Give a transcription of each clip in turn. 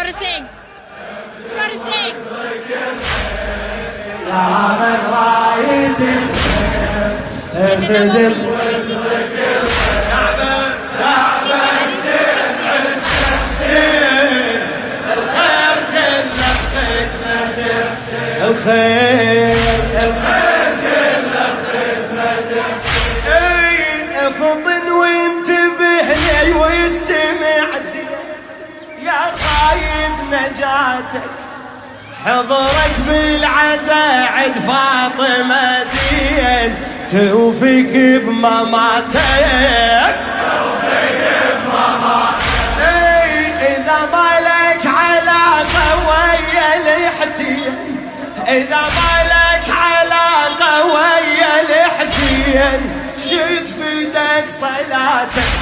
gotta sing. You gotta sing. يا من رايد الخير الخير كله خدمته. افطن وانتبه لي واستمع زين يا قايد نجاتك، حضرك بالعزاء عند فاطمة دين توفيك بمماتك. إذا مالك علاقة ويا الحسين، إذا مالك علاقة ويا الحسين شد في ايدك صلاتك،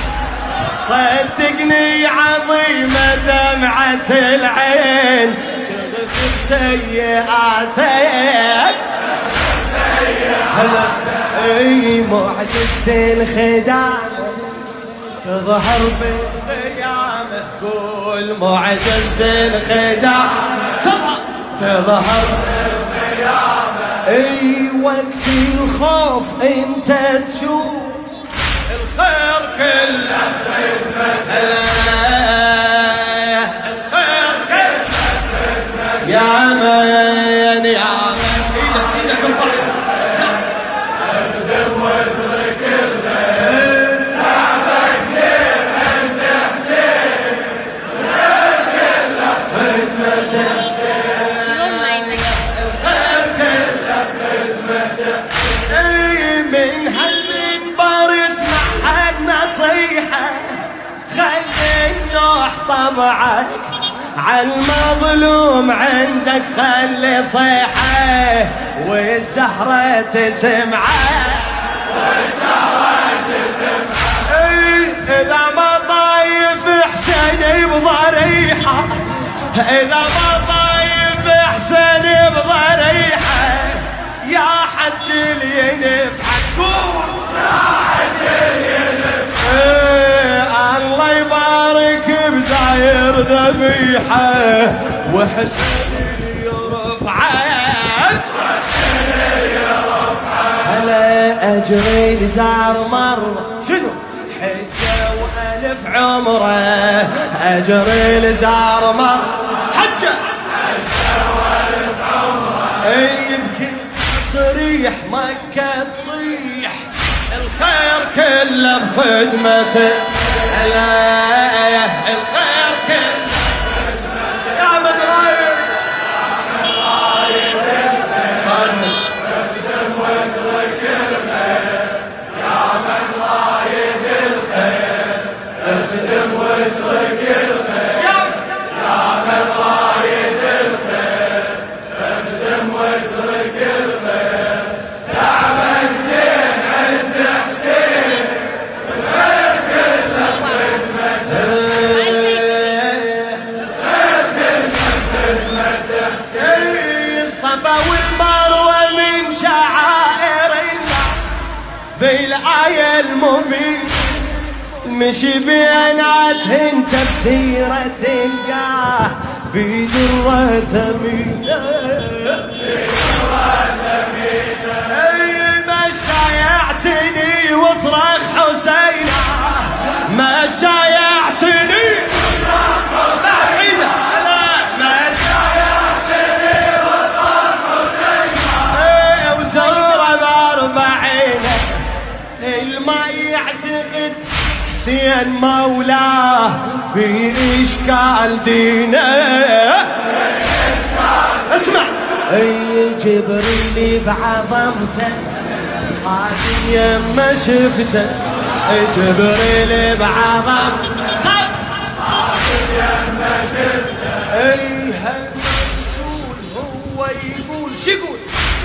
صدقني عظيمة دمعة العين تغفر سيئاتك. اي معجزة الخدامة تظهر بالقيامة، قول معجزة الخدامة تظهر بالقيامة. اي وقت الخوف انت تشوف الخير كله خدمته، الخير كله خدمته. يا من يا من ايدك الفرح اخدم واترك الخير، تعبك ليه انت حسين، الخير كله خدمته. الخير كله خدمته. من هالمنبر اسمع هالنصيحة، خلي النوح طبعك عالمظلوم عندك، خلي صيحة والزهرة تسمعه، والزهرة تسمعه. إذا ما طايف حسين بضريحة، إذا ما طايف حسين بضريحة يا حج الينفعك، يا حج الينفعك. الله يبارك بزاير ذبيحه وحسين يرفعك، هلا اجري لزار مره شنو حجه والف عمره، اجري لزار مره حجه والف عمره. يمكن تصريح مكة تصيح الخير كله بخدمته، الخير كله بخدمته. يا من رايد اخدم واترك الخير، يا من رايد الخير اخدم واترك الخير، يا من رايد الخير اخدم واترك الخير. تعبك لين عند حسين، الخير كله خدمته، الخير كله خدمته حسين. الصفا والمروة من شعائر الله بالآية المبينة، مشي بيناتهن تفسيرة تلقاه بدرة ثمينة، يعتني وصرخ حسينة، ما شايعتني وصرخ حسينة، ما شايعتني وصرخ حسينة. وزورة باربعينه الما يعتقد حسين مولاه بإشكال دينه. اسمع اي جبريل بعظمته خادم يما شفته، جبريل بعظمته خادم يما شفته. اي هالمرسول هو يقول شو يقول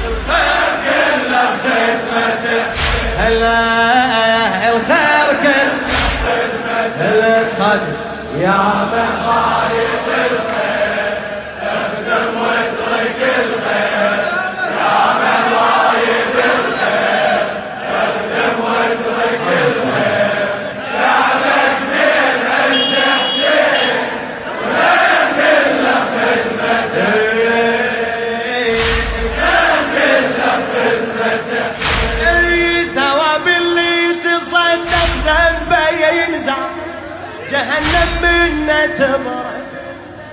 الخير كله خدمته، هلا الخير كله خدمته. يا من رايد الخير اخدم واترك الخير، يا من رايد الخير اخدم واترك الخير. تعبك لين عند حسين، الخير كله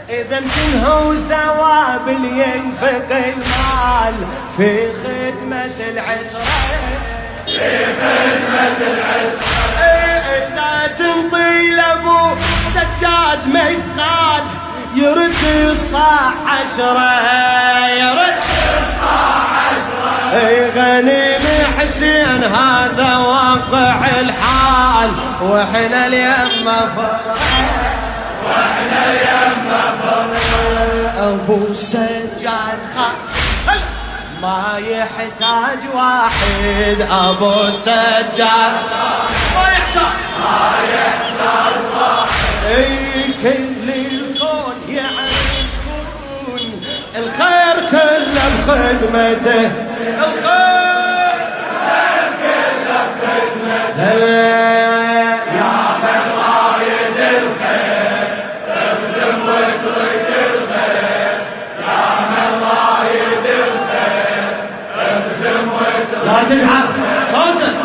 إذا شنو الثواب اللي ينفق المال في خدمة العترة؟ في خدمة العترة. إذا تنطي لأبو سجاد مثقال يرد الصاع 10، يرد الصاع 10. غنيم حسين هذا واقع الحال، واحنا اليمه فرح، واحنا اليمه فرح. ابو سجاد خال ما يحتاج واحد، ابو سجاد ما يحتاج، ما يحتاج واحد. كل الكون يعرفون الخير كله بخدمته، الخير كله بخدمته. يا من رايد الخير اخدم واترك الخير، يا من رايد الخير اخدم واترك. لا تتعب صوتك.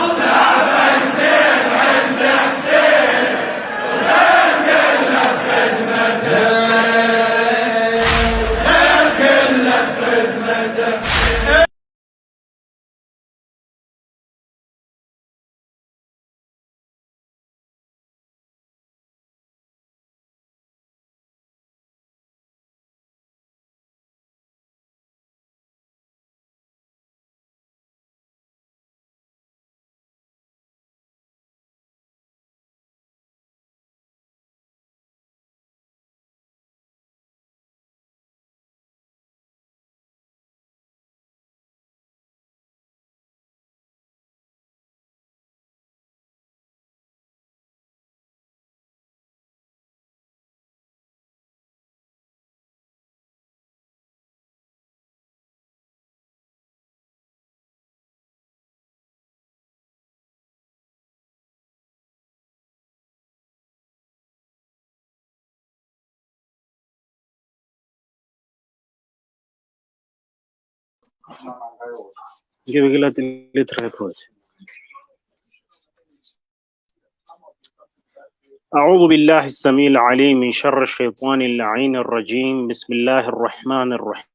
أعوذ بالله السميع العليم من شر الشيطان اللعين الرجيم. بسم الله الرحمن الرحيم.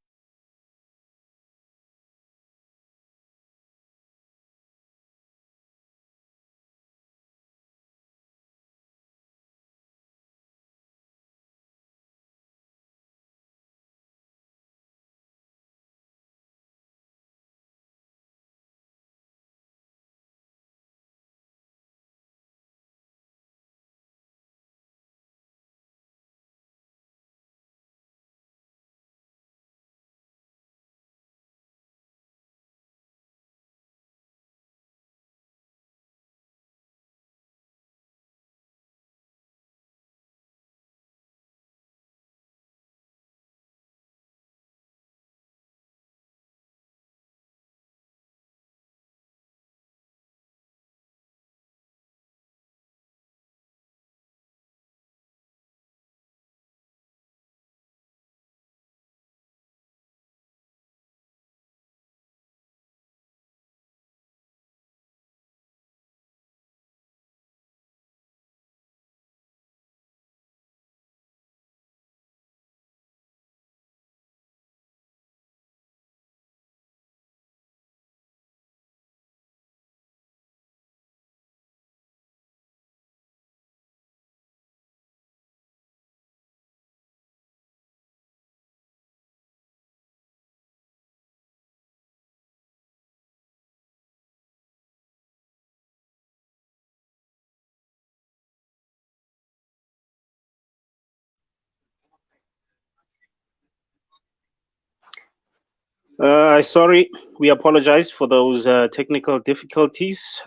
Sorry, we apologize for those technical difficulties.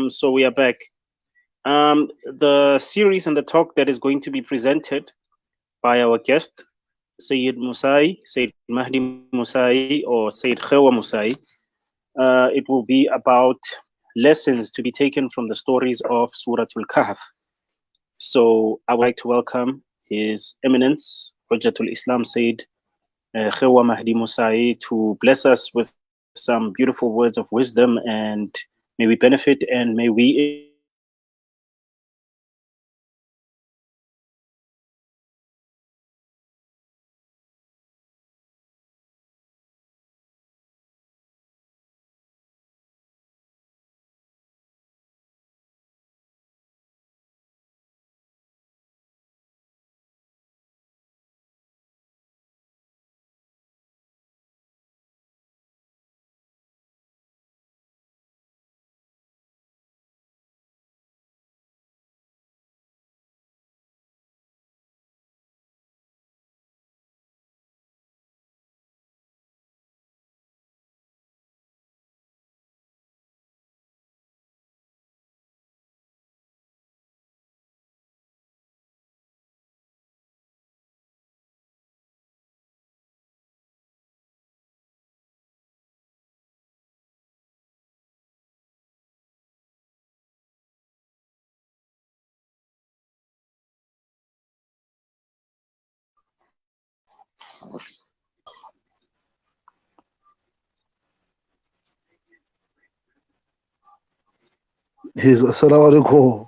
So we are back. The series and the talk that is going to be presented by our guest, Sayyid Musai, Sayyid Mahdi Musai, or Sayyid Khawa Musai, it will be about lessons to be taken from the stories of Suratul Kahf. So I would like to welcome His Eminence, Hujjatul Islam Sayyid Khawa Mahdi Musai, to bless us with some beautiful words of wisdom, and may we benefit and may we Assalamu alaikum.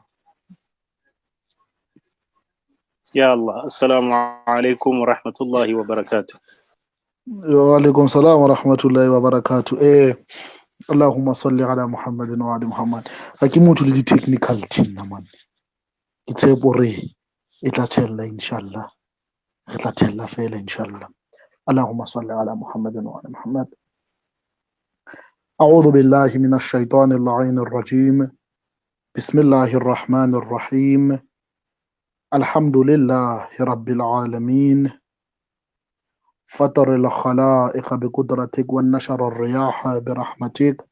Ya Allah, assalamu alaikum wa rahmatullahi wa barakatuh. Wa alaikum salam wa rahmatullahi wa barakatuh. Allahumma salli ala Muhammadin wa ali Muhammad. Ha ke motho le di-technical team na man. Ke tshepo re e tla tella inshallah. Re tla tella fela inshallah. Allahumma salli ala Muhammadin wa ali Muhammad. أعوذ بالله من الشيطان اللعين الرجيم. بسم الله الرحمن الرحيم. الحمد لله رب العالمين. فطر الخلائق بقدرتك والنشر الرياح برحمتك.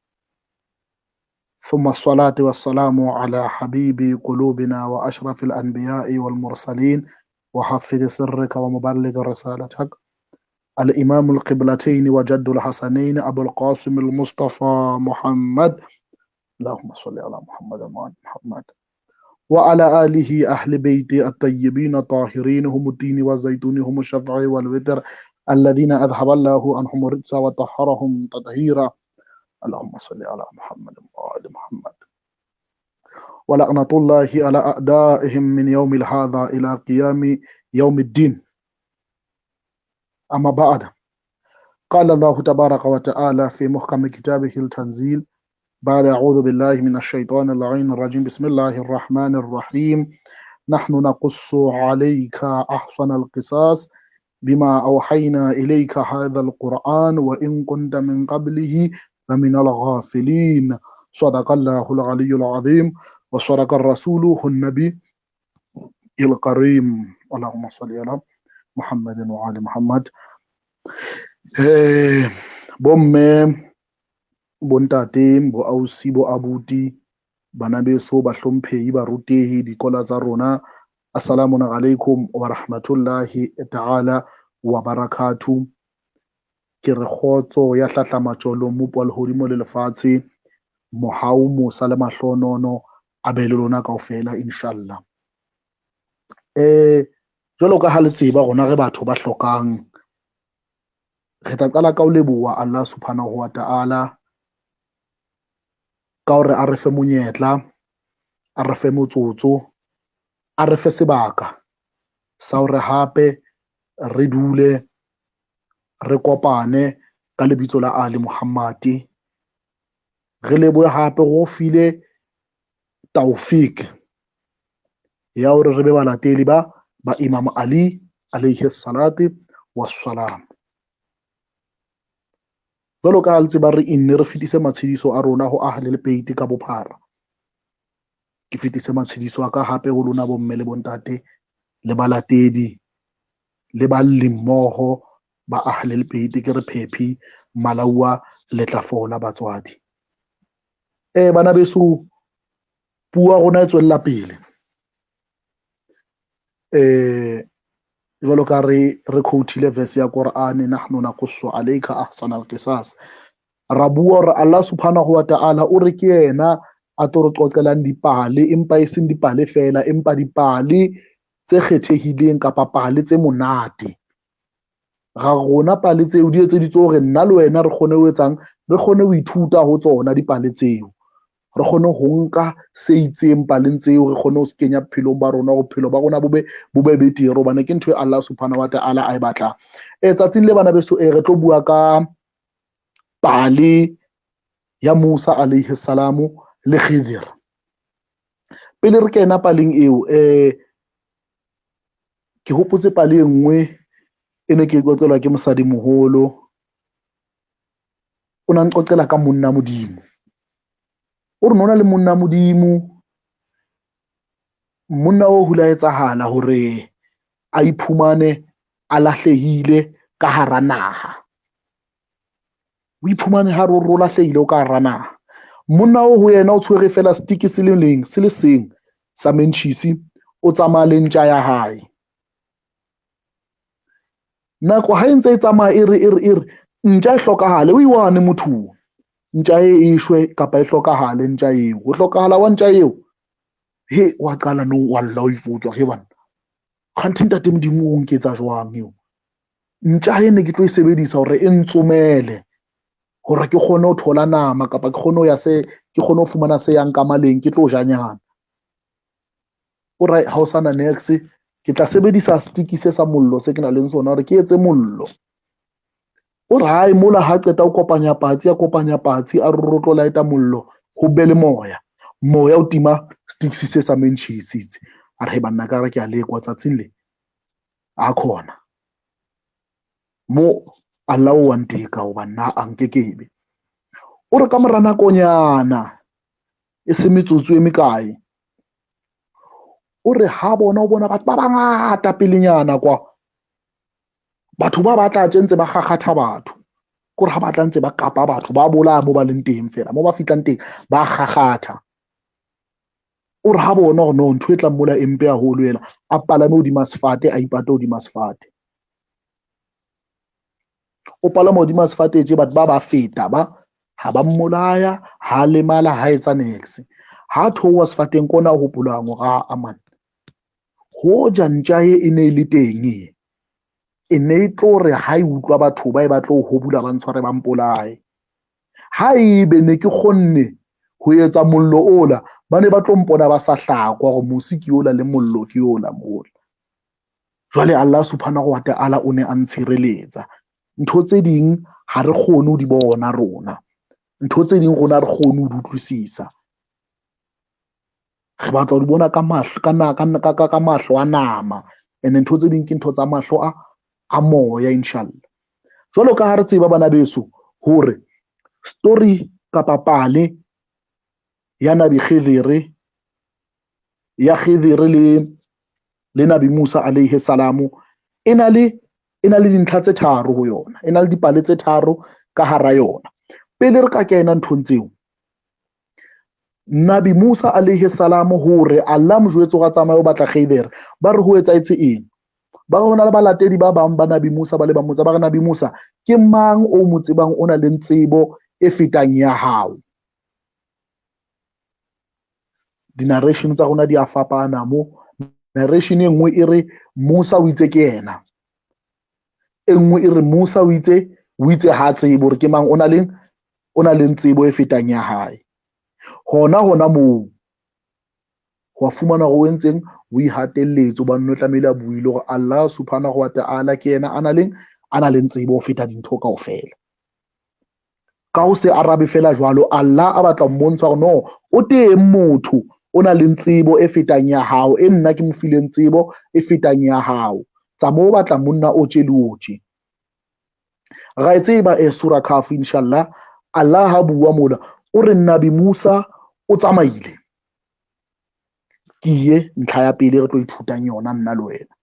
ثم الصلاة والسلام على حبيب قلوبنا وأشرف الأنبياء والمرسلين وحفظ سرك ومبلغ رسالتك الإمام القبلتين وجد الحسنين أبو القاسم المصطفى محمد. اللهم صل على محمد وعلى محمد وعلى آله أهل بيت الطيبين الطاهرين هم الدين والزيتون هم الشفع والوتر الذين أذهب الله عنهم الرجس وطهرهم تطهيرا. اللهم صل على محمد وعلى محمد. ولعنة الله على أعدائهم من يوم هذا إلى قيام يوم الدين. أما بعد، قال الله تبارك وتعالى في محكم كتابه التنزيل بعد أعوذ بالله من الشيطان اللعين الرجيم. بسم الله الرحمن الرحيم. نحن نقص عليك أحسن القصاص بما أوحينا إليك هذا القرآن وإن كنت من قبله لمن الغافلين. صدق الله العلي العظيم وصدق الرسول النبي الكريم. اللهم صل على محمد وعلى محمد. Bomme, bontate, bo ausi, bo abuti, bana beso, bahlomphehi, barutehi, dikola tsa rona. Assalamu alaikum wa rahmatullahi ta'ala wa barakatuh. Ke re kgotso ya hlahlamatjolo mopo lehodimo le lefatshe, mohau mosa le mahlonono a be le lona kaofela inshallah. Jwalo ka ha le tseba rona re batho ba hlokang, re tla qala ka ho leboha Allah subhanahu wa ta'ala ka hore a re fe monyetla, a re fe motsotso, a re fe sebaka sa hore hape re dule re kopane ka lebitso la Ali Muhammad. Re lebohe hape go file taufik ya hore re be balatedi ba Imam Ali alayhi salatu wassalam. Jwalo ka ha le tseba re inne re fetise matshediso a rona ho ahli al-bait ka bophara. Ke fetise matshediso a ka hape ho lona bomme le bontate le balatedi le ballimmoho ba ahli al-bait, ke re phephi malaua le tla fola batswadi. Bana beso, puo rona e tswella pele. Jwalo ka re quote-ile verse ya Qur'an, nahnu naqussu alayka ahsana al-qisas. Ra bua hore Allah subhanahu wa ta'ala o re ke yena a tlo re qoqelang dipale, empa e seng dipale fela, empa dipale tse kgethehileng kapa pale tse monate. Ga rona pale tseo di etseditswe hore nna le wena re kgone ho etsang, re kgone ho ithuta ho tsona dipale tseo. Re kgone ho nka se itseng paleng tseo, re kgone ho se kenya bophelong ba rona, bophelo ba rona bo be betere, hobane ke ntho e Allah subhanahu wa ta'ala a e batlang. Tsatsing le bana beso, re tlo bua ka pale ya Musa alayhi salamu le Khidir. Pele re kena paleng eo, ke hopotse pale e nngwe e ne ke qoqelwa ke mosadi moholo. O na nqoqela ka monna Modimo. O re nona le monna Modimo, monna o hula etsahala hore a iphumane a lahlehile ka hara naha. O iphumane ha ro lahlehile ka hara naha. Monna o ho yena o tshwere fela stick se le seng sa mentjhisi, o tsamaya le ntja ya hae. Nako ha ntse e tsamaya e re ntja e hlokahale, o iwane motho. Ntja e shwe kapa e hlokahale ntja eo. Ho hlokahala wa ntja eo, he wa qala no walla o ifutswa he bana. Kganthe ntate Modimo o nketsa jwang eo. ntja ene ke tlo e sebedisa hore e ntsomele hore ke kgone ho thola nama kapa ke kgone ho fumana se yang ka maleng ke tlo janyana. O re ha o sana next ke tla sebedisa stick se sa mollo se ke na leng sona hore ke etse mollo. O re hae mola ha qeta ho kopanya patsi a rotlo lighta mollo ho be le moya o tima sticks se sa mentjhisitse a re banna ka re ke a lekwa tsatsing le a khona mo Allah o nteka ho banna a nkekebe. O re ka mora nakonyana e se metsotso e mekae o re ha o bona batho ba bangata pelenyana kwa batho ba batla tse ntse ba gakgatha batho ko re ha batla ntse ba kapa batho ba bolaya mo ba leng teng fela mo ba fitlang teng ba gakgatha. O re ha bona hore no ntho e tlang mola empe haholo yena a palame hodima sefate a ipate hodima sefate o palama hodima sefate tje batho ba feta ba ha ba mmolaya ha lemala ha etsa nex ha thowa sefateng kona ho hopolang hore a amane ho ja ntja e ne le teng e ne e tlo re ha e utlwa batho ba e batla ho hobula ba ntshware ba mpolaye ha ebe ne ke kgonne ho etsa mollo ola ba ne ba tlo mpona ba sa hlakwa hore musi ke yola le mollo ke yola mola. Jwale Allah subhanahu wa ta'ala o ne a ntshireletsa ntho tse ding ha re kgone ho di bona rona ntho tse ding rona re kgone ho di utlwisisa re batla ho di bona ka mahlo ka mahlo a nama ene ntho tse ding ke ntho tsa mahlo a moya inshallah. Jwalo ka ha re tseba bana beso hore story kapa pale ya Nabi Khidir le Nabi Musa alayhi salamu e na le dintlha tse tharo ho yona e na le dipale tse tharo ka hara yona. Pele re ka kena nthong tseo Nabi Musa alayhi salamu hore Allah mo jwetso ga tsamaya o batla Khidir ba re ho etsaetse eng ba hona le balatedi ba bang ba Nabi Musa ba le ba motsa ba re Nabi Musa ke mang o mo tsebang o na le tsebo e fetang ya hao. Di-narration tsa rona di a fapana mo narration e nngwe e re Musa o itse ke yena e nngwe e re Musa o itse ha tsebo hore ke mang o na le tsebo e fetang ya hae. Hona moo wa fumana go entseng o ihatelletso ba nno tlamehile a buile hore Allah subhanahu wa ta'ala ke yena ana le tsebo o feta dintho kaofela ka ho se arabe fela jwalo Allah a batla mmontsha hore no o teng motho o na le tsebo e fetang ya hao e nna ke mo fileng tsebo e fetang ya hao tsa mo batla monna o tje le o tje ra tseba sura Kahf inshallah Allah ha bua mola o re Nabi Musa o tsamaile ke ntlha ya pele re tlo ithutang yona nna le wena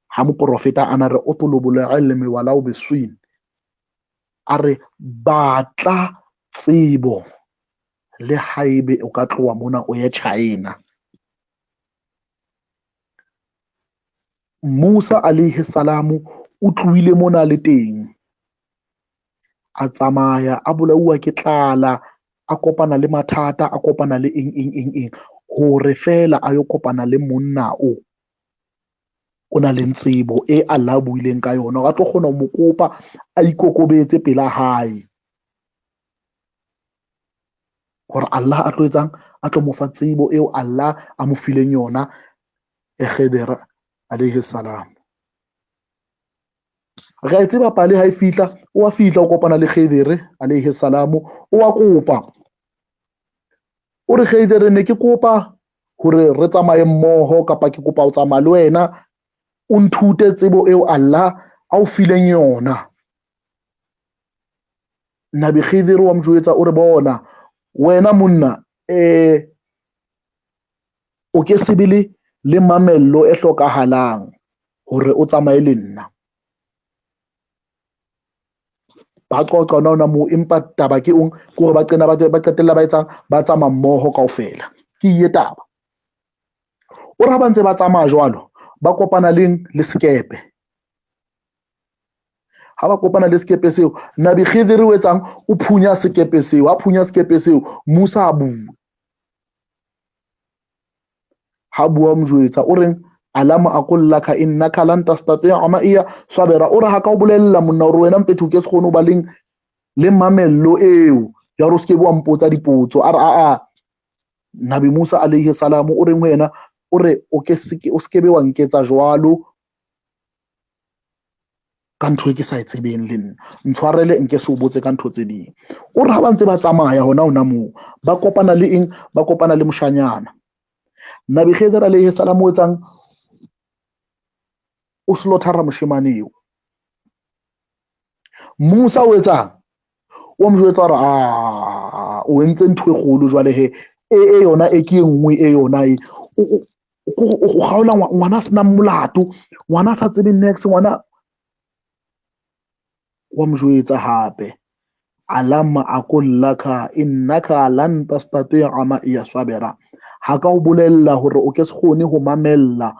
ha mo profeta ana re utlubul ilmi walau biswin a re batla tsebo le haebe o ka tloa mona o ye China. Musa alayhi salamu o tluile mona le teng a tsamaya a bolauwa ke tlala a kopana le mathata a kopana le eng hore fela a yo kopana le monna o na le tsebo e Allah buileng ka yona ga tlo kgona ho mo kopa a ikokobetse pela hae hore Allah a tlo etsang a tlo mo fa tsebo eo Allah a mo fileng yona Khidir alayhi salam. Re tseba pale ha e fihla o kopana le Khidir alayhi salamu o a kopa o re Khidir ne ke kopa hore re tsamaye mmoho kapa ke kopa ho tsamaya le wena o nthute tsebo eo Allah a o fileng yona. Nabi Khidir wa mjwetsa o re bona wena monna o ke sebile le mamello e hlokahalang hore o tsamaye le nna ba qoqa nona mo empa taba ke ong gore ba qetella ba etsang ba tsamaya mmoho kaofela ke ie taba o ra ba ntse ba tsamaya jwalo ba kopana le sekepe ha ba kopana le sekepe seo Nabi Khidir o etsang o phunya sekepe seo a phunya sekepe seo Musa a bua ha bua mjwetsa o reng alam aqul laka innaka lan tastati'a ma'iya sabira. O re ha ka o bolella monna hore wena mpetho ke se kgone ho ba le mamello eo ya hore o seke wa mpotsa dipotso. A re a Nabi Musa alayhi salam o reng ho yena, o re o seke be wa nketsa jwalo ka ntho e ke sa e tsebeng le nna, ntshwarele nke se o botse ka ntho tse ding. O re ha ba ntse ba tsamaya hona moo, ba kopana le eng? Ba kopana le moshanyana. Nabi Khidir alayhi salam o etsang? O slaughter moshemane eo. Musa o etsang? O mo jwetsa hore o entse ntho e kgolo jwale he, e yona e ke nngwe e yona e o kgaola ngwana a senang molato, ngwana a sa tsebeng next, ngwana wa mo jwetsa hape, alam aqul laka innaka lan tastati'a ma'iya sabira. Ha ka o bolella hore o ke se kgone ho mamella,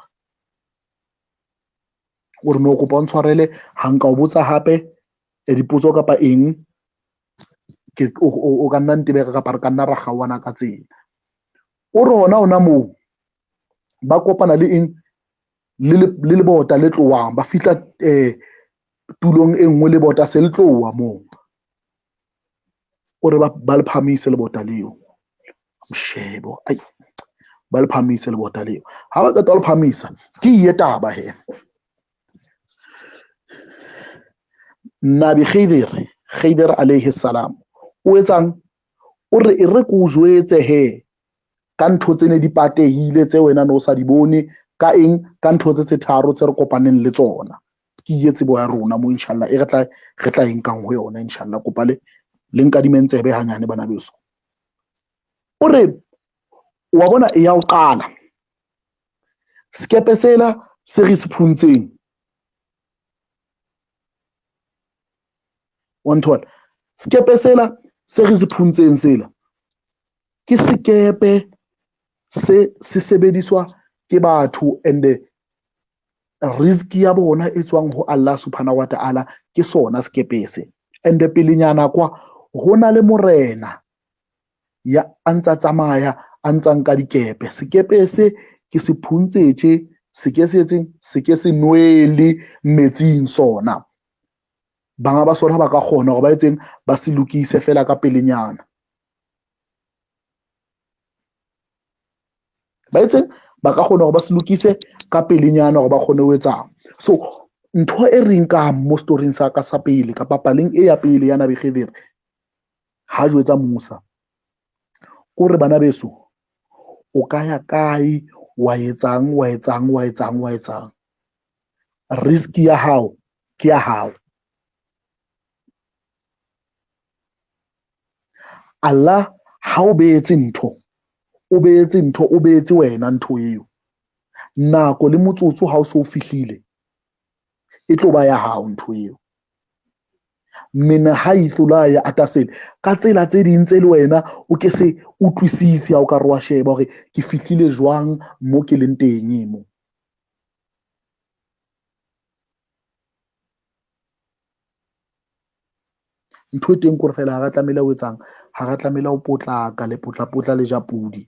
o re no kopa o ntshwarele ha nka o botsa hape dipotso kapa eng, o ka nna ntebeka kapa re ka nna ra kgaohana ka tsela. O re hona moo ba kopana le eng? Le lebota le tlowang, ba fihla tulong e nngwe lebota se le tlowa moo. O re ba le phamise lebota leo, moshebo ba le phamise lebota leo. Ha ba qeta ho le phamisa, ke iye taba he. Nabi Khidir alayhi salam o etsang? O re e re ke o jwetse he ka ntho tse ne di patehile tse wena no sa di bone, ka eng? Ka ntho tse tharo tse re kopaneng le tsona. Ke iye tsebo ya rona mo inshallah e re tla e nkang ho yona inshallah. Kopa le nkadimeng tsebe hanyane bana beso. O re wa bona e ya o qala, skepe sela se re se phuntseng, skepe sela se re se phuntseng sela ke sekepe se sebediswa ke batho, and rizki ya bona e tswang ho Allah subhanahu wa ta'ala ke sona sekepe se. And pelenyana kwa hona le morena ya antsa tsamaya a ntsang ka dikepe, sekepe se ke se phuntsetje, se ke se nwele metsing sona. Banga ba sona ba ka kgona hore ba etseng? Ba se lokise fela ka pelenyana. Ba etseng? Ba ka kgona hore ba se lokise ka pelenyana hore ba kgone ho etsang. So ntho e re nkang mo storying sa ka sa pele kapa paleng e ya pele ya Nabi Khidir ha jwetsa Musa, o re bana beso, o ka ya kae, wa etsang, riski ya hao ke ya hao. Allah ha o beetse ntho, o beetse wena ntho eo. Nako le motsotso ha o so fihlile, e tlo ba ya hao ntho eo. Min haythu la ya'tasil, ka tsela tse ding tse le wena o ke se utlwisisi ha o ka re wa sheba hore ke fihlile jwang mo ke leng teng mo. Ntho e teng kore fela ha ra tlamehile ho etsang? Ha ra tlamehile ho potlaka, le potlapotla le ja pudi.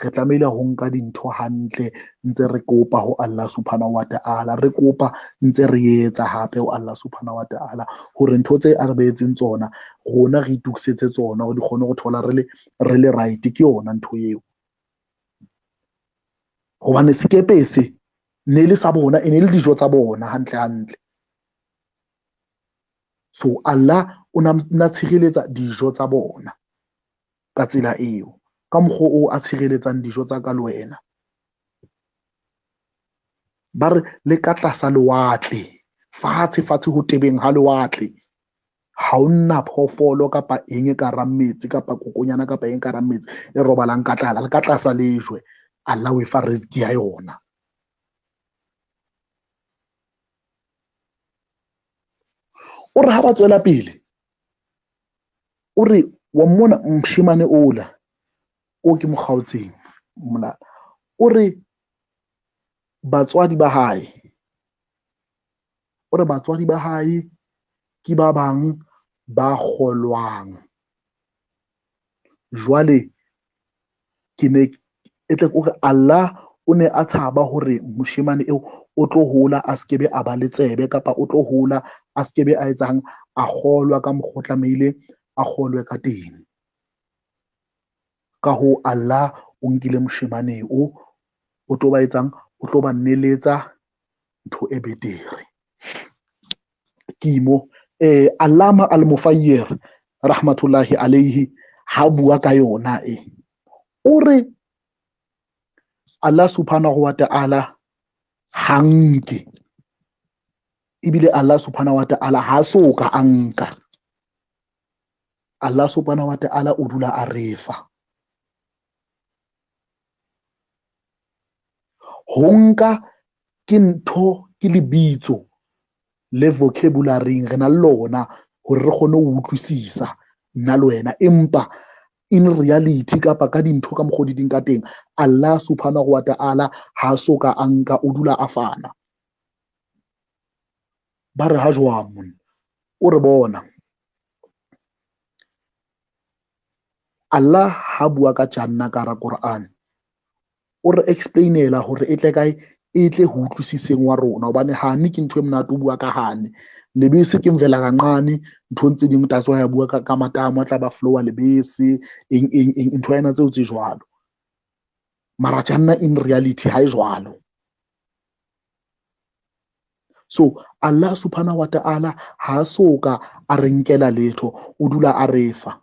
Re tlamehile ho nka dintho hantle ntse re kopa ho Allah subhanahu wa ta'ala, re kopa ntse re etsa hape ho Allah subhanahu wa ta'ala hore ntho tse a re beetseng tsona rona re itukisetse tsona hore di kgone ho thola re le right. Ke yona ntho eo, hobane sekepe se ne le sa bona, e ne le dijo tsa bona hantle. So Allah o na tshireletsa dijo tsa bona ka tsela eo, ka mokgwa o a tshireletsang dijo tsa ka le wena. Ba re le ka tlasa lewatle, fatshe ho tebeng ha lewatle, ha o nna phoofolo kapa eng e ka rang metsi kapa kokonyana kapa eng ka rang metsi e robalang ka tlala, le ka tlasa lejwe Allah o e fa rizki ya yona. O re ha ba tswela pele, o re wa mmona moshemane ola o ke mo kgaotseng mona, o re batswadi ba hae, ke ba bang ba kgolwang. Jwale ke ne e tle ke Allah o ne a tshaba hore moshemane eo o tlo hola a skebe a ba le tsebe, kapa o tlo hola a skebe a etsang a kgolwa ka mokgwa o tlamehile a kgolwe ka teng. Ka hoo Allah o nkile moshemane o tlo ba etsang, o tlo ba neletsa ntho e betere. Kimo Allama Al-Mufayyir rahmatullahi alayhi ha bua ka yona o re Allah subhanahu wa ta'ala hanke, ebile Allah subhanahu wa ta'ala ha soka anka. Allah subhanahu wa ta'ala o dula a refa. Ho nka ke ntho, ke lebitso le vocabulary re na lona hore re kgone ho utlwisisa nna le wena, empa in reality kapa ka dintho ka mokgwa di ding ka teng, Allah subhanahu wa ta'ala ha soka anka, o dula a fana. Ba re ha jwang o re bona Allah ha bua ka Janna ka ra Quran, o re explainela hore e tle kae, e tle ho utlwisiseng wa rona, hobane hane ke ntho e monate o bua ka hane. Lebese ke mvela kancane, ntho tse ding ta tswa ya bua ka matamo a tla ba flowa lebese eng ntho ena tseo tse jwalo. Mara Janna in reality ha e jwalo. So Allah subhanahu wa ta'ala ha soka a re nkela letho, o dula a refa.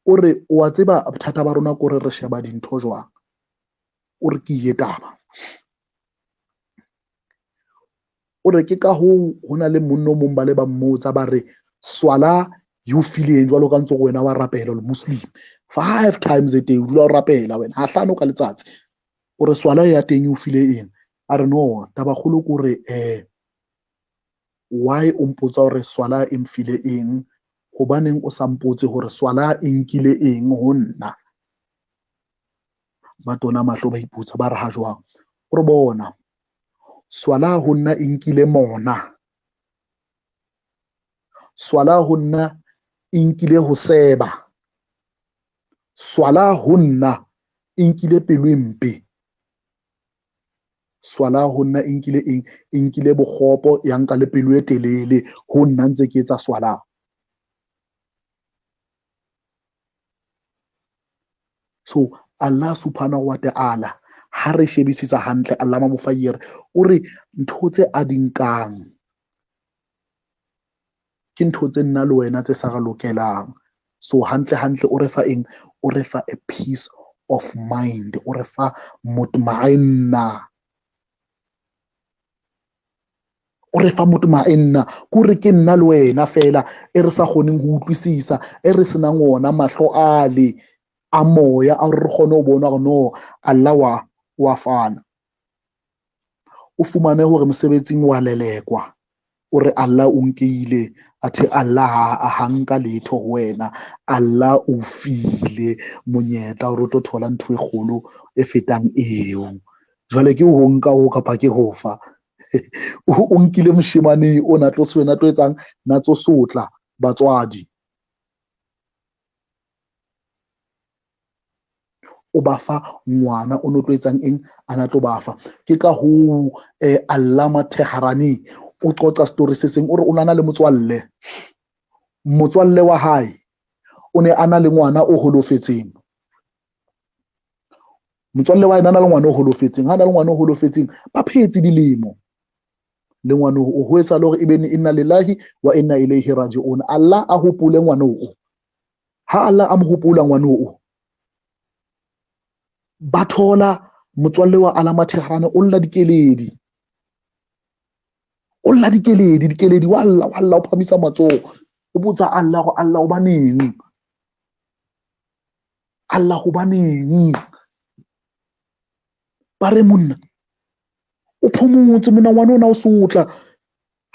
O re wa tseba bothata ba rona ko re sheba dintho jwang, o re ke ye taba, o re ke ka hoo ho na le monno mong ba le ba mmotsa ba re swala you feeling jwalo ka ntse wena wa rapela le Muslim 5 times a day, o dula o rapela wena ha hlano ka letsatsi, o re swala ya teng you feel eng? A re no, taba kholo ko re why o mpotsa hore swala e mfile eng, hobaneng o sa mpotse hore swala e nkile eng ho nna? Ba tona mahlo ba iputsa ba re ha jwang, o re bona swala ho nna e nkile mona, swala ho nna e nkile ho seba, swala ho nna e nkile pelo mpe, swala ho nna e nkile eng, e nkile bokgopo ya nka le pelo e telele ho nna ntse ke etsa swala. So Allah subhanahu wa ta'ala ha re shebisisa hantle, Allama Mufayyir o re ntho tse a di nkang ke ntho tse nna le wena tse sa re lokelang. So hantle o re fa eng? O re fa a peace of mind, o re fa mutma'inna, o re fa mutma'inna ko re ke nna le wena fela e re sa kgoneng ho utlwisisa, e re senang ona mahlo ale a moya a re kgone ho bona hore no Allah wa fana. O fumane hore mosebetsing wa lelekwa, o re Allah o nkile, athe Allah ha nka letho ho wena, Allah o file monyetla hore o tlo thola ntho e kgolo e fetang eo. Jwale ke ho nka ho kapa ke ho fa o nkile moshemane o na tlo se wena tlo etsang na tso sotla batswadi, o ba fa ngwana o no tlo etsang eng, ana tlo ba fa. Ke ka ho Allama Tehrani o qoqa story se seng, o re o na le motswalle wa hae o ne ana le ngwana o holofetseng, motswalle wa hae ana le ngwana o holofetseng, ha na le ngwana o holofetseng ba phetse dilemo le ngwana o ho etsa le hore ebe inna lillahi wa inna ilaihi raji'un. Allah a hopole ngwana o, ha Allah a mo hopola ngwana o, ba thola motswalle wa Allama Tehrani o lla dikeledi, wa Allah o phamisa matsoho, o botsa Allah go Allah o baneng, Allah ho baneng? Ba re monna o phomotse, mona ngwana ona o sotla,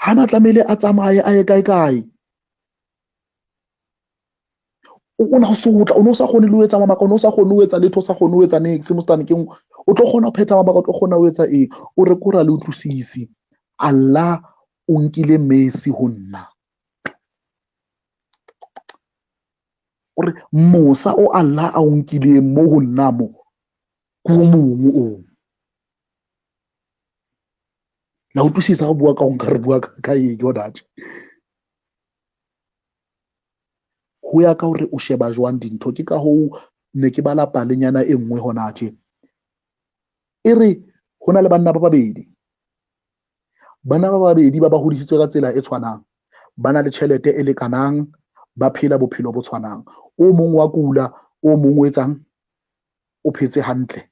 hana tlamehile a tsamaye a ye kae, o na o sotla, o no sa kgone le ho etsa mabaka, o no sa kgone ho etsa letho, o sa kgone ho etsa niks mostane ke o tlo kgona ho phetha mabaka, o tlo kgona ho etsa eng? O re kora le utlwisisi, Allah o nkile mercy ho nna, o re mosa o Allah a o nkileng mo ho nna mo ke o mong o la utlwisisa go bua ka o nka re bua ka eng yona tje ho ya ka hore o sheba jwang dintho. Ke ka hoo ne ke bala palenyana e nngwe hona tje e re ho na le banna ba babedi ba hodisitswe ka tsela e tshwanang, ba na le tjhelete e lekanang, ba phela bophelo bo tshwanang. O mong wa kula, o mong o etsang, o phetse hantle.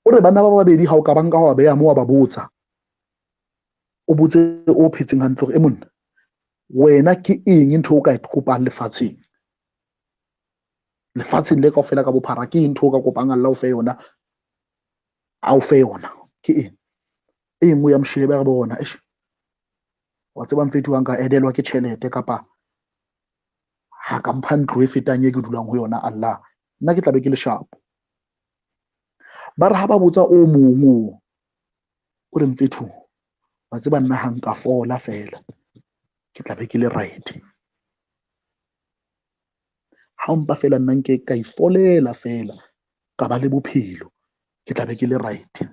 O re banna ba babedi ha o ka banka wa beha mo wa ba botsa, o botse o phetseng hantle hore monna wena ke eng ntho o ka kopang lefatsheng le kaofela ka bophara, ke ntho o ka kopang Allah o fe yona, a o fe yona ke eng? E nngwe ya moshebe re bona wa tseba mfethu wa nka edelwa ke tjhelete kapa ha ka mpha ntlo e fetang e ke dulang ho yona Allah, nna ke tla be ke le shapo. Ba re ha ba botsa o mong o re mfethu wa tseba nna ha nka fola fela ke tla be ke le right, ha mpa fela nna nke ka ifolela fela ka ba le bophelo ke tla be ke le right.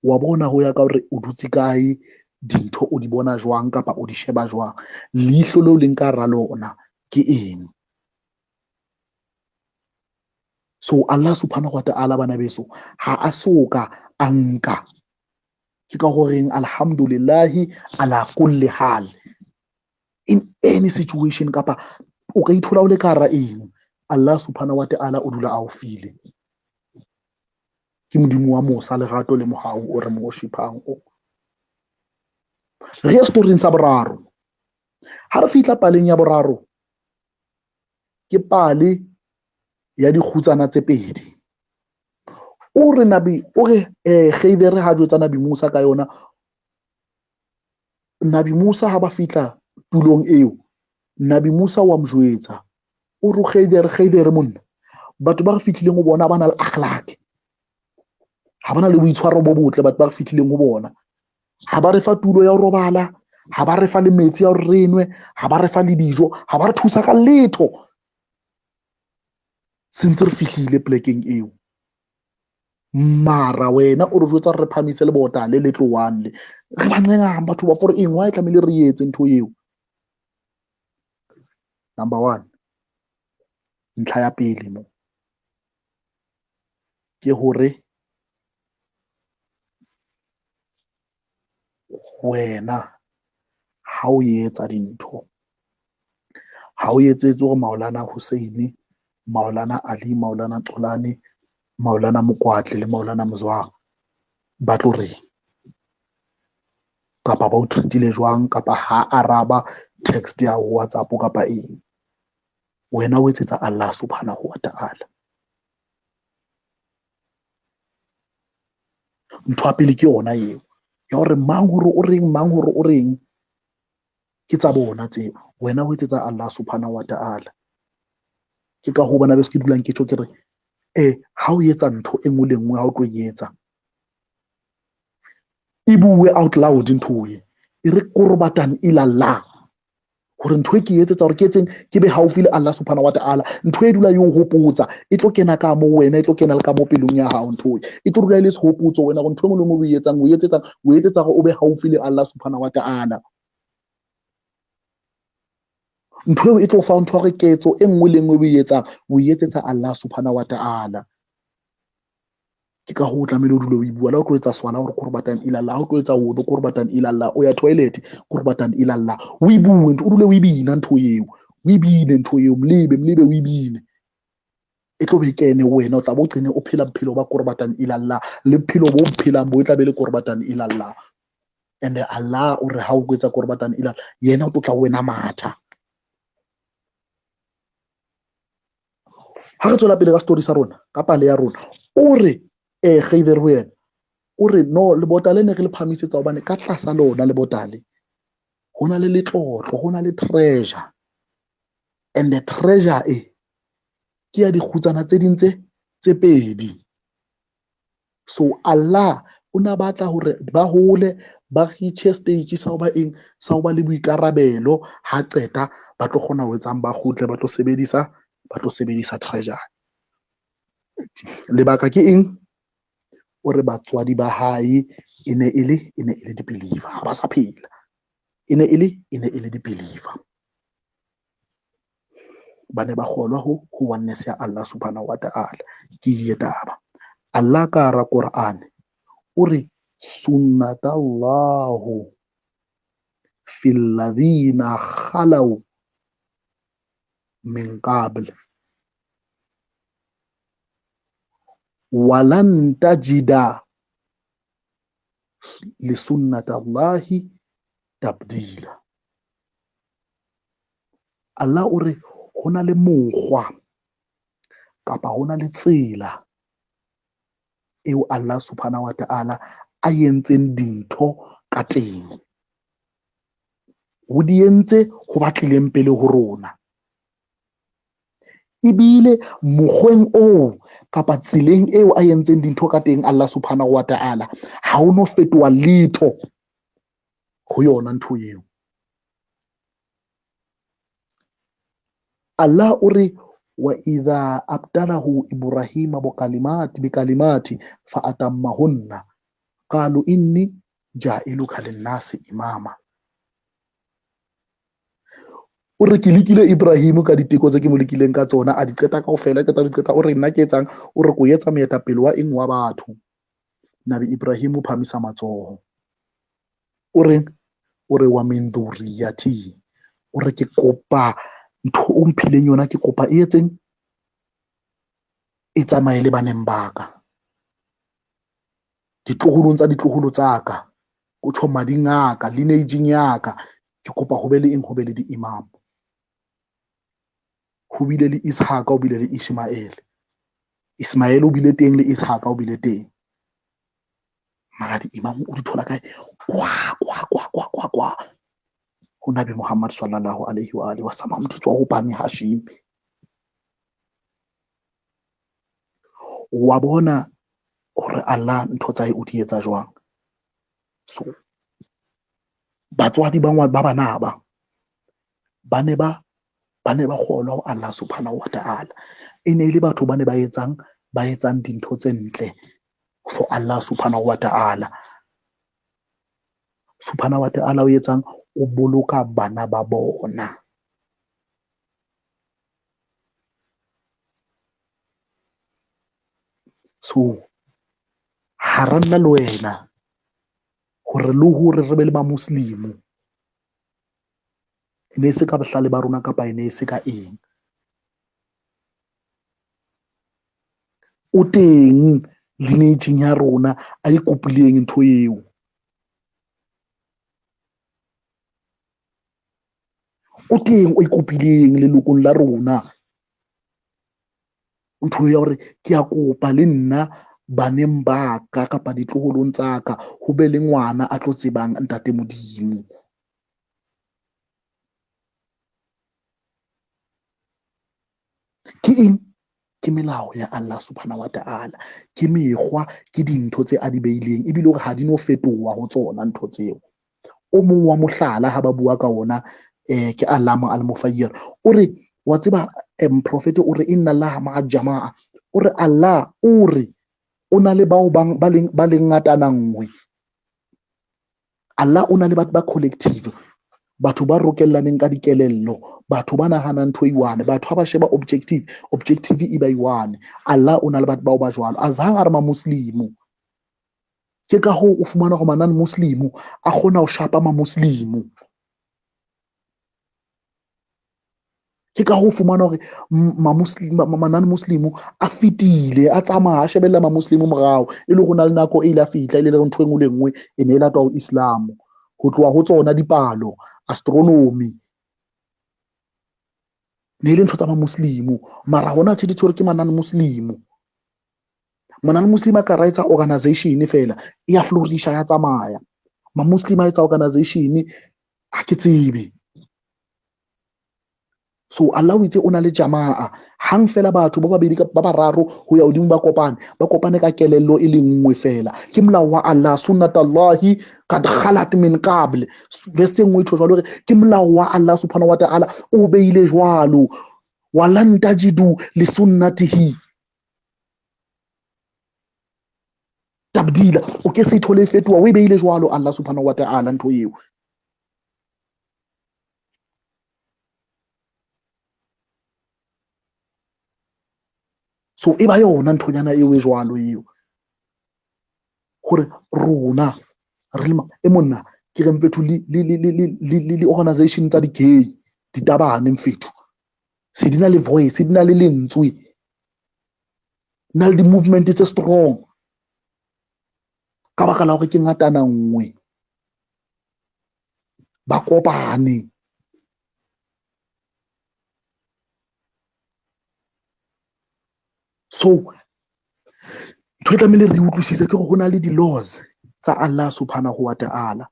Wa bona ho ya ka hore o dutse kae, dintho o di bona jwang kapa o di sheba jwang, leihlo leo le nka ra lona ke eng? So Allah subhanahu wa ta'ala bana beso ha a soka a nka, ke ka horeng alhamdulillahi ala kulli hal, in any situation kapa o ka ithola o le ka hara eng, Allah subhanahu wa ta'ala o dula a o file. Ke modimo wa mosa, lerato le mohau o re mo worshipang o. Re ya storing sa boraro, ha re fihla paleng ya boraro ke pale ya dikgutsana tse pedi. O re Khaidere ha jwetsa Nabi Musa ka yona, Nabi Musa ha ba fihla tulong eo, Nabi Musa wa mo jwetsa o re Khaidere monna, batho ba re fihlileng ho bona ba na le akhlaq, ha ba na le boitshwaro bo botle. Batho ba re fihlileng ho bona ha ba re fa tulo ya ho robala, ha ba re fa le metsi ya hore re nwe, ha ba re fa le dijo, ha ba re thusa ka letho sentse re fihlile plekeng eo. Mara wena o re jwetsa re phamise le bota le tlowane le re bancengang batho ba for eng, wa e tlamehile re etse ntho eo. Number 1, ntlha ya pele mo ke hore wena ha o etsa dintho, ha o etsetse hore Maulana Hussein, Maulana Ali, Maulana Xolani, Maulana Mokwatle le Maulana Mzwa ba tlo re kapa ba o treatile jwang, kapa ha araba text ya ho WhatsApp kapa eng, wena o etsetsa Allah subhanahu wa ta'ala. Ntho ya pele ke yona eo ya hore mang hore o reng, mang hore o reng, ke tsa bona tseo, wena o etsetsa Allah subhanahu wa ta'ala. Ke ka ho bana be se ke dulang ke tjho ke re ha o etsa ntho e nngwe le nngwe, ha o tlo etsa e bue out loud ntho e re qurbatan ila Allah, hore ntho e ke etsetsa hore ke etseng ke be haufi le Allah subhanahu wa ta'ala. Ntho e dula e o hopotsa, e tlo kena ka mo wena, e tlo kena le ka mo pelong ya hao, ntho e tlo dula e le sehopotso wena hore ntho e nngwe le nngwe o etsetsa hore o be haufi le Allah subhanahu wa ta'ala. Ntho eo e tlo fa ntho hore ketso e nngwe le nngwe o etsetsa Allah subhanahu wa ta'ala. Ke ka ho tlamehile o dule o bua la o tlo etsa swala hore qurbatan ila Allah, o tlo etsa wudu qurbatan ila Allah, o ya toilet qurbatan ila Allah, o bue o dule o bina ntho eo, o bine ntho eo, mlebe o bine, e tlo be kene wena o tla bo qene o phela bophelo ba qurbatan ila Allah, le bophelo bo phelang bo tla be le qurbatan ila Allah. And Allah o re ha o etsa qurbatan ila yena o tlo tla wena matha. Ha re tswela pele ka story sa rona, ka pale ya rona, o re Khaidere ho yena o re no, lebota le ne re le phamisetsa hobane ka tlasa lona lebota le ho na le letlotlo, ho na le treasure, and the treasure ke ya dikgutsana tse ding tse pedi. So Allah o na batla hore ba hole, ba reach stage sa ho ba eng, sa ho ba le boikarabelo, ha qeta ba tlo kgona ho etsang, ba kgutle ba tlo ba tlo sebedisa treasure. Lebaka ke eng? O re batswadi ba hae e ne e le di-believer, ha ba sa phela. E ne e le di-believer. Ba ne ba kgolwa ho oneness ya Allah subhanahu wa ta'ala. Ke ye taba. Allah ka hara Quran o re sunnatallahu fil ladhina khalaw min qabl walan tajida li sunnatallahi tabdila. Allah o re ho na le mokgwa kapa ho na le tsela eo Allah subhanahu wa ta'ala a yentseng dintho ka teng. Ho di entse ho batlileng pele ho rona. Ebile mokgweng oo kapa tseleng eo a yentseng dintho ka teng Allah subhanahu wa ta'ala, ha o no fetoha letho ho yona ntho eo. Allah o re wa idha abdalahu Ibrahima bikalimati fa atammahunna qalu inni ja'iluka linnasi imama. O re ke lekile Ibrahim ka diteko tse ke mo lekileng ka tsona, a di qeta kaofela, di qeta o re nna ke etsang, o re ko etsa moetapele wa eng wa batho. Nabi Ibrahim o phamisa matsoho. O re wa min dhurriyati. O re ke kopa ntho o mphileng yona, ke kopa e etseng, e tsamaye le baneng ba ka, ditloholong tsa ditloholo tsa ka, o tjho mading a ka, lineage-ing ya ka, ke kopa ho be le eng, ho be le di-imam. Ho bile le Ishaq, o bile le Ishmael. Ismael o bile teng, le Ishaq o bile teng. Mara di-imam o di thola kae? Kwa ho Nabi Muhammad sallallahu alaihi wa alihi wasallam, motho tswa ho Bani Hashim. Wa bona hore Allah ntho tsa hae o di etsa jwang. So batswadi ba bana ba ne ba kgolwa ho Allah subhanahu wa ta'ala. E ne le batho ba ne ba etsang dintho tse ntle for Allah subhanahu wa ta'ala. Subhanahu wa ta'ala o etsang, o boloka bana ba bona. So ha ra nna le wena hore re be le ba Muslimu, e ne se ka bohlale ba rona kapa e ne se ka eng. O teng lineage-ing ya rona a ikopileng ntho eo. O teng o ikopileng lelokong la rona ntho ya hore ke a kopa le nna baneng ba ka kapa ditloholong tsa ka ho be le ngwana a tlo tsebang ntate Modimo. Ke eng? Ke melao ya Allah subhanahu wa ta'ala, ke mekgwa, ke dintho tse a di beileng, ebile hore ha di no fetoha ho tsona ntho tseo. O mong wa mohlala ha ba bua ka ona ke Allama al-Mufayyir, o re wa tseba prophet o re inna Allah ma'a jamaa, o re Allah o re o na le bao ba leng ngatana nngwe. Allah o na le batho ba collective, batho ba rokellaneng ka dikelello, batho ba nahanang ntho e one, batho ha ba sheba objective e ba one. Allah o na le batho bao ba jwalo, azhang a re ma Muslimu. Ke ka hoo o fumana hore manane Muslimu a kgona ho shapa ma Muslimu. Ke ka hoo fumana hore manane Muslimu a fitile, a tsamaya a shebella ma Muslimu morao, e le hona le nako e ile a fihla, ile le ntho e nngwe le nngwe e ne e latwa ho Islam, ho tloha ho tsona dipalo, astronomy, ne le ntho tsa ma Muslimu. Mara hona tjhe ditho hore ke manane Muslimu. Manane Muslim a ka raetsa organization fela, e ya flourisha, ya tsamaya. Ma Muslim a etsa organization ha ke tsebe. So Allah o itse o na le jamaa, hang fela batho ba babedi ba bararo ho ya hodimo ba kopane ka kelello e le nngwe fela. Ke molao wa Allah, sunnatullahi qad khalat min qabl. Verse nngwe e tjho jwalo hore ke molao wa Allah subhanahu wa ta'ala o beile jwalo. walan tajidu li sunnatihi tabdila. O ke se thole fetoha, o e beile jwalo Allah subhanahu wa ta'ala ntho eo. So e ba yona nthonyana eo e jwalo eo, gore rona e monna ke re mfethu le organization tsa di-gay ditabane mfethu se di na le voice, di na le lentswe, na le di-movement tse strong ka baka la gore ke ngatana nngwe ba kopane. So ntho e tlamehile re utlwisise ke gore go na le di-laws tsa Allah subhanahu wa ta'ala,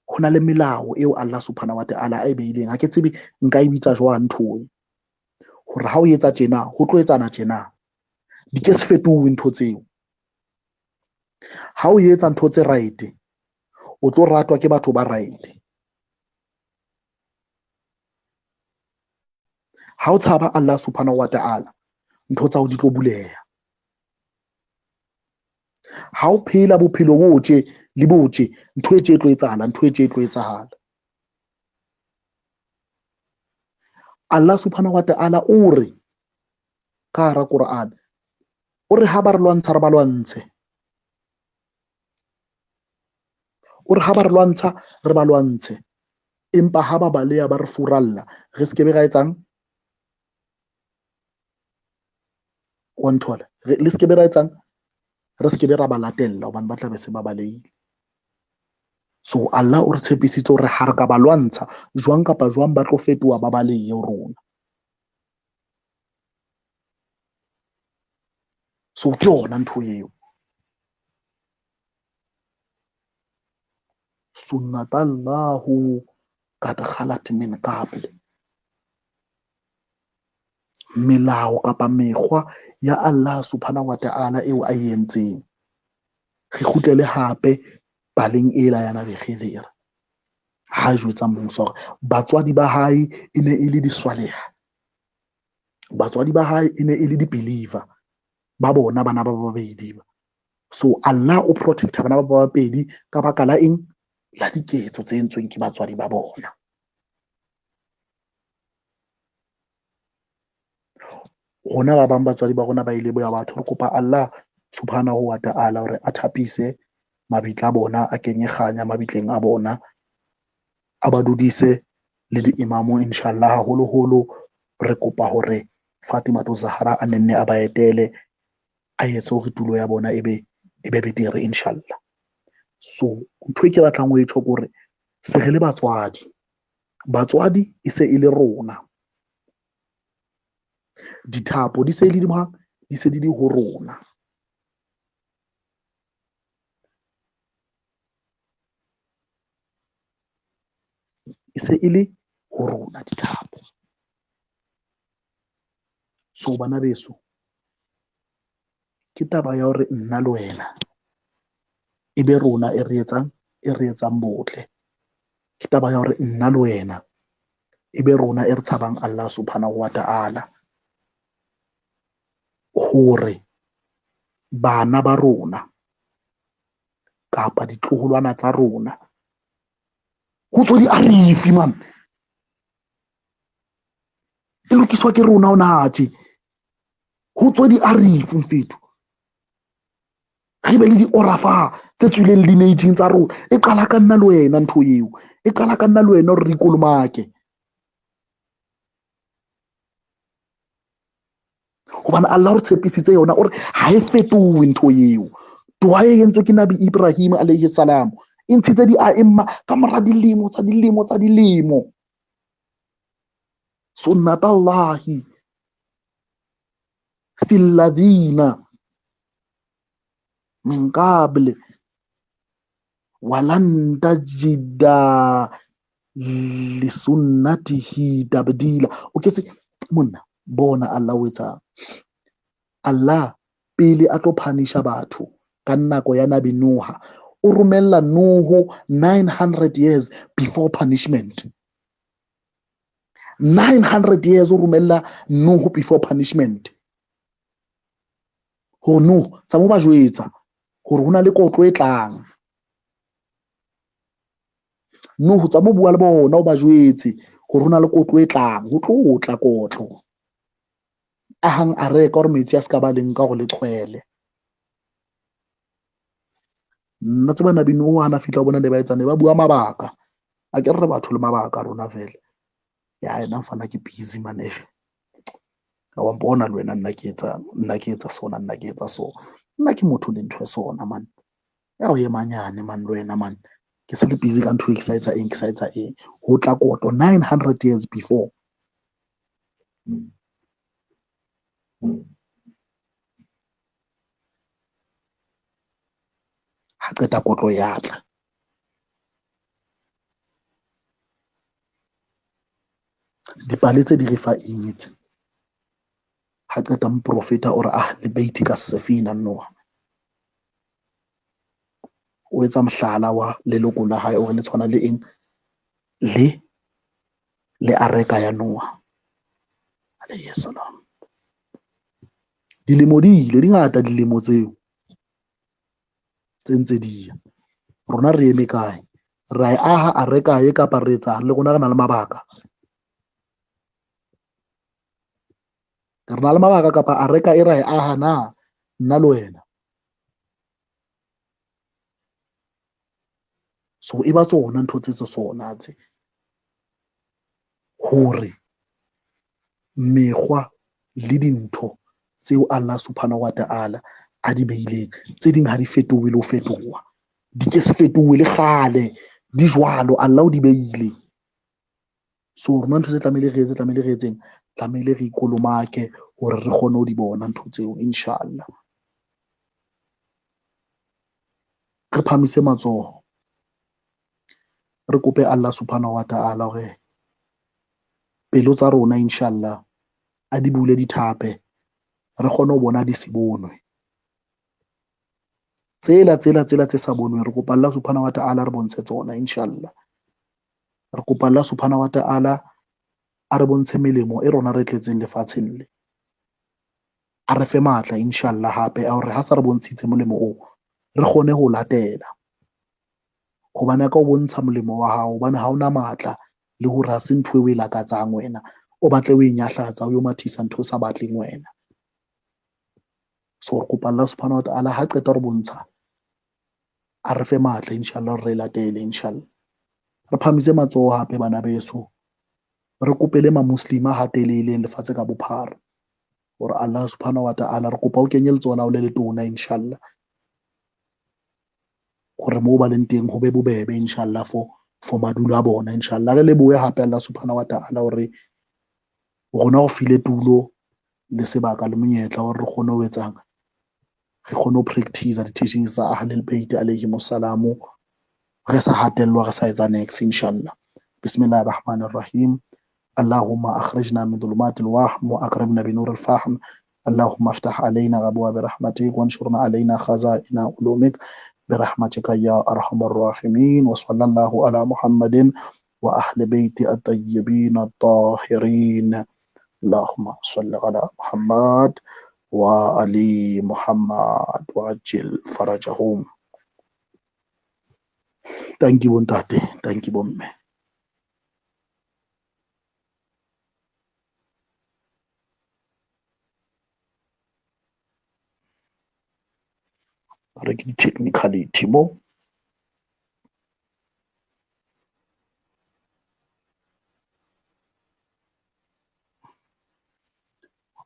go na le melao eo Allah subhanahu wa ta'ala a e beileng. Ha ke tsebe nka e bitsa jwang ntho e, gore ha o etsa tjena ho tlo etsana tjena, di ke se fetohe ntho tseo. Ha o etsa ntho tse right o tlo ratwa ke batho ba right. Ha o tshaba Allah subhanahu wa ta'ala ntho tsa o di tlo buleha. Ha o phela bophelo botle le botle ntho e tje tlo etsahala, ntho e tje tlo etsahala. Allah subhanahu wa ta'ala o re ka hara Quran, o re ha ba re lwantsha re ba lwantshe, o re ha ba re lwantsha re ba lwantshe, empa ha ba baleya ba re furalla re se ke be ga etsang o nthola le se ke be ra etsang re se ke be ra ba latella hobane ba tla be se ba baleile. So Allah o re tshepisitse hore ha re ka ba lwantsha jwang kapa jwang ba tlo fetoha ba balehe rona. So ke yona ntho eo, sunnatallahu qad khalat min qabl, melao kapa mekgwa ya Allah subhanahu wa ta'ala eo a entseng. Re kgutlele hape baleng ela ya Nabi Khidir, ha jwetsa Musa hore batswadi ba hae e ne e le diswaleha, batswadi ba hae e ne e le di-believer ba bona bana ba babedi ba. So Allah o protecta bana ba babedi ka baka la eng? La diketso tse entsweng ke batswadi ba bona. Rona ba bang batswadi ba rona ba ile boya batho, re kopa Allah subhanahu wa ta'ala hore a thapise mabitla a bona, a kenye kganya mabitleng a bona, a ba dudise le di-imamo inshallah. Haholoholo re kopa hore Fatima Zahra a nenne a ba etele, a etse hore tulo ya bona e be betere inshallah. So ntho e ke batlang ho e tjho gore se re le batswadi e se e le rona, dithapo di se di di ho rona. E se e le ho rona dithapo. So bana beso, ke taba ya hore nna le wena e be rona e re etsang botle. Ke taba ya hore nna le wena e be rona e re tshabang Allah subhanahu wa ta'ala, hore bana ba rona kapa ditloholwana tsa rona ho tswa di-arifi man, e lokiswa ke rona ona hathe, ho tswa di-arifi mfethu. Re be le di-orafa tse tswileng lineaging tsa rona. E qala ka nna le wena ntho eo, e qala ka nna le wena hore re ikolomake, hobane Allah o re tshepisitse yona o re ha e fetohe ntho eo. Dua e entswe ke Nabi Ibrahim alayhi salam e ntshitse di-aimma ka mora dilemo tsa dilemo. Sunnatallahi fil ladina min qabl walan tajida li sunnatihi tabdila. Okay, se monna bona Allah o etsa Allah pele a tlo punisha batho ka nako ya Nabi Nuha, o romella Nuhu 900 years before punishment. 900 years o romella Nuhu before punishment. Ho no tsa mo ba jwetsa hore hona le kotlo e tlang. Nuhu tsa mo bua le bona o ba jwetse hore hona le kotlo e tlang, ho tla kotlo. A hang a reka hore metsi a ska ba leng ka go le tshwele. Nna tseba nabi Nuhu hana fitla o bona ne ba etsa ne ba bua mabaka. A ke re batho le mabaka rona vele. Ya ena mfana ke busy manesh. Ka wa mpona le wena nna ke etsa sona, nna ke etsa so. Nna ke motho le ntho e sona man. Ya o ye manyane man le wena man. Ke sa le busy ka ntho e ke sa etsa eng. Ho tla kotlo 900 years before. Ha qeta kotlo ya tla. Dipale tse di re fa eng tse. Ha qeta moprofeta o re le beiti ka sefina Noah. O etsa mohlala wa leloko la hae o re le tshwana le eng le areka ya Noah alayhi salam. Dilemo di ile di ngata dilemo tseo tse ntse di ya. Rona re eme kae? Ra e aha areka ye kapa re etsa le rona re na le mabaka. Re na le mabaka kapa areka e ra e aha na nna le wena. So e ba tsona ntho tse sona tse hore mekgwa le dintho tseo Allah subhanahu wa ta'ala a di beileng tse ding ha di fetohe le ho fetoha, di ke se fetohe le kgale di jwalo Allah o di beile. So rona ntho tse tlamehile re etseng tlamehile re ikolomake hore re kgone ho di bona ntho tseo inshallah. Re phamise matsoho, re kope Allah subhanahu wa ta'ala hore pelo tsa rona inshallah a di bule dithape, re kgone ho bona di se bonwe. Tsela tse sa bonwe re kopa Allah subhanahu wa ta'ala re bontshe tsona inshallah. Re kopa Allah subhanahu wa ta'ala a re bontshe melemo e rona re tletseng lefatsheng le. A re fe matla inshallah hape a hore ha sa re bontshitse molemo o re kgone ho latela. Hobane ka o bontsha molemo wa hao hobane ha ona matla le hore ha se ntho e lakatsang wena o batle o inyahlatsa o yo mathisa ntho sa batleng wena. So re kopa Allah subhanahu wa ta'ala ha qeta re bontsha a re fe matla inshallah re latele inshallah. Re phamise matsoho hape bana beso, re kopele ma muslima ha telele lefatshe ka bophara hore Allah subhanahu wa ta'ala re kopa o kenye letsoho la o le letona inshallah, hore moo ba leng teng ho be bobebe inshallah for madulo a bona inshallah. Re lebohe hape Allah subhanahu wa ta'ala hore rona o file tulo le sebaka le monyetla hore re kgone ho etsang, re kgone ho practice di-teachings tsa Ahlul Bayt alayhi salamu, re sa hatellwa re sa etsa next inshallah. Bismillahir Rahmanir Rahim. اللهم أخرجنا من ظلمات الوهم وأكرمنا بنور الفهم. اللهم افتح علينا أبواب رحمتك وانشرنا علينا خزائن علومك برحمتك يا أرحم الراحمين. وصلى الله على محمد وأهل بيت الطيبين الطاهرين. اللهم صل على محمد وعلي محمد وعجل فرجهم. Thank you Buntate, thank you Bomme. Technicality mo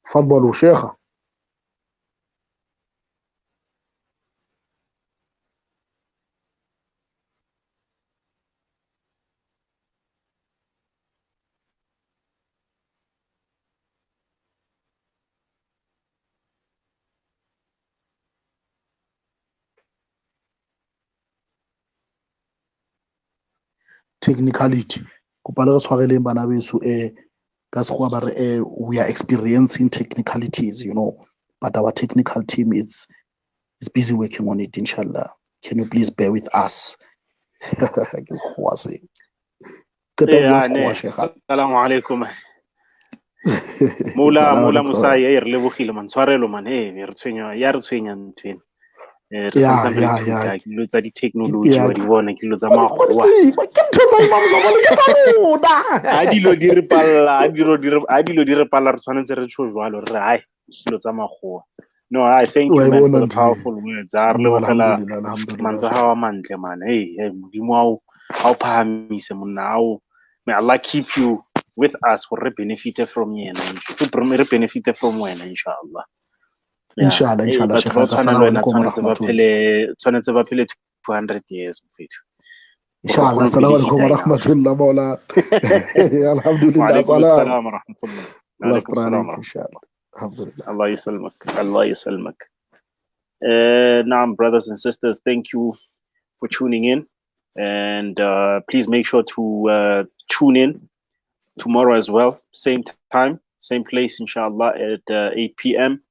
فضلوا شيخة. Technicality kopa le re tshwareleng bana beso ka sekgowa ba re we are experiencing technicalities, you know, but our technical team is busy working on it inshallah. Can you please bear with us? Yeah, assalamu alaikum. Mula Musai e re lebogile man tshwarelo man re tshwenya ya re tshwenya ntweng re santse re ithuta dilo tsa di technology wa di bona dilo tsa makgowa a dilo di re palla re tshwanetse re tsho jwalo re hai dilo tsa makgowa. No, I thank you man for the powerful words. A re lebogela mantswe ha wa mantle man. Hey modimo ha o phahamise monna ao. May Allah keep you with us for benefit from yena. Re benefit from wena inshallah. Inshallah, Sheikh. Assalamu alaikum wa rahmatullah. Tshwanetse ba phele 200 years mfethu. Inshallah, assalamu alaikum wa rahmatullah maula. Alhamdulillah. Wa alaikum assalam wa rahmatullah. Wa alaikum assalam inshallah. Alhamdulillah. Allah yasalmak. Allah yasalmak. Now, brothers and sisters, thank you for tuning in. And please make sure to tune in tomorrow as well. Same time, same place, inshallah, at 8 p.m.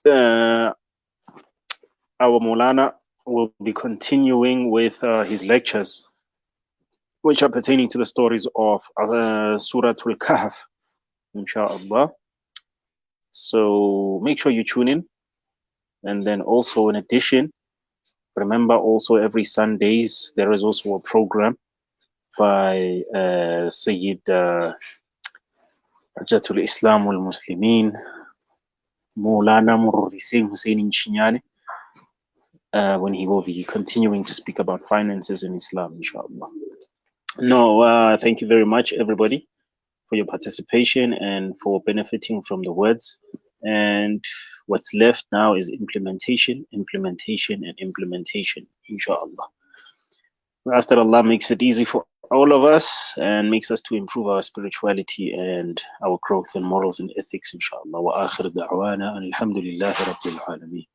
Our Maulana will be continuing with his lectures, which are pertaining to the stories of Surah Al-Kahf, inshallah. So make sure you tune in. And then also in addition, remember also every Sundays, there is also a program by Sayyid Rajatul Islam wal Muslimin, Maulana Murrising Hussein Chinyane, when he will be continuing to speak about finances in Islam, inshallah. No, thank you very much, everybody, for your participation and for benefiting from the words. And what's left now is implementation, and implementation, inshallah. We ask that Allah makes it easy for all of us and makes us to improve our spirituality and our growth in morals and ethics, inshallah. Wa akhir da'wana alhamdulillahi rabbil alameen.